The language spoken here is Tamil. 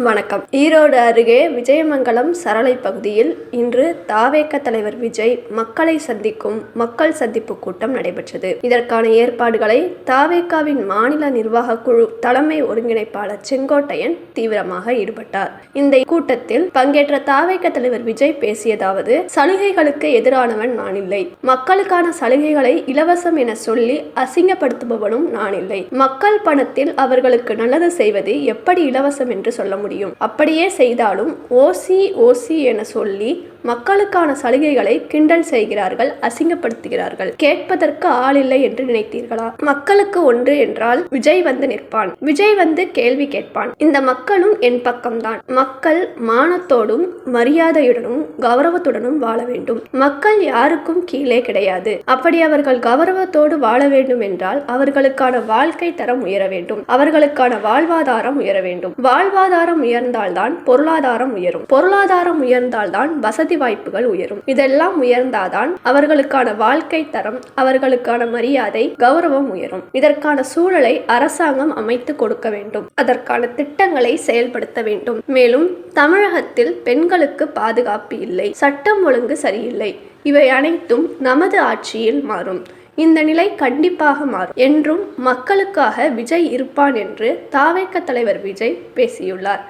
வணக்கம். ஈரோடு அருகே விஜயமங்கலம் சரளை பகுதியில் இன்று தவேக தலைவர் விஜய் மக்களை சந்திக்கும் மக்கள் சந்திப்பு கூட்டம் நடைபெற்றது. இதற்கான ஏற்பாடுகளை தவேகவின் மாநில நிர்வாக குழு தலைமை ஒருங்கிணைப்பாளர் செங்கோட்டையன் தீவிரமாக ஈடுபட்டார். இந்த கூட்டத்தில் பங்கேற்ற தவேக தலைவர் விஜய் பேசியதாவது: சலுகைகளுக்கு எதிரானவன் நான் இல்லை. மக்களுக்கான சலுகைகளை இலவசம் என சொல்லி அசிங்கப்படுத்துபவனும் நான் இல்லை. மக்கள் பணத்தில் அவர்களுக்கு நல்லது செய்வது எப்படி இலவசம் என்று சொல்ல முடியும்? அப்படியே செய்தாலும் ஓசி என சொல்லி மக்களுக்கான சலுகைகளை கிண்டல் செய்கிறார்கள், அசிங்கப்படுத்துகிறார்கள். கேட்பதற்கு ஆள் இல்லை என்று நினைத்தீர்களா? மக்களுக்கு ஒன்று என்றால் விஜய் வந்து நிற்பான், விஜய் வந்து கேள்வி கேட்பான். இந்த மக்களும் என் பக்கம்தான். மக்கள் மானத்தோடும் மரியாதையுடனும் கௌரவத்துடனும் வாழ வேண்டும். மக்கள் யாருக்கும் கீழே கிடையாது. அப்படி அவர்கள் கௌரவத்தோடு வாழ வேண்டும் என்றால் அவர்களுக்கான வாழ்க்கை தரம் உயர வேண்டும், அவர்களுக்கான வாழ்வாதாரம் உயர வேண்டும். வாழ்வாதாரம் உயர்ந்தால்தான் பொருளாதாரம் உயரும், பொருளாதாரம் உயர்ந்தால்தான் வசதி வாய்ப்புகள் உயரும். இதெல்லாம் உயர்ந்தாதான் அவர்களுக்கான வாழ்க்கை தரம், அவர்களுக்கான மரியாதை, கௌரவம் உயரும். இதற்கான சூழலை அரசாங்கம் அமைத்து கொடுக்க வேண்டும். அதற்கான திட்டங்களை செயல்படுத்த வேண்டும். மேலும் தமிழகத்தில் பெண்களுக்கு பாதுகாப்பு இல்லை, சட்டம் ஒழுங்கு சரியில்லை. இவை அனைத்தும் நமது ஆட்சியில் மாறும். இந்த நிலை கண்டிப்பாக மாறும் என்றும் மக்களுக்காக விஜய் இருப்பான் என்று தவேக தலைவர் விஜய் பேசியுள்ளார்.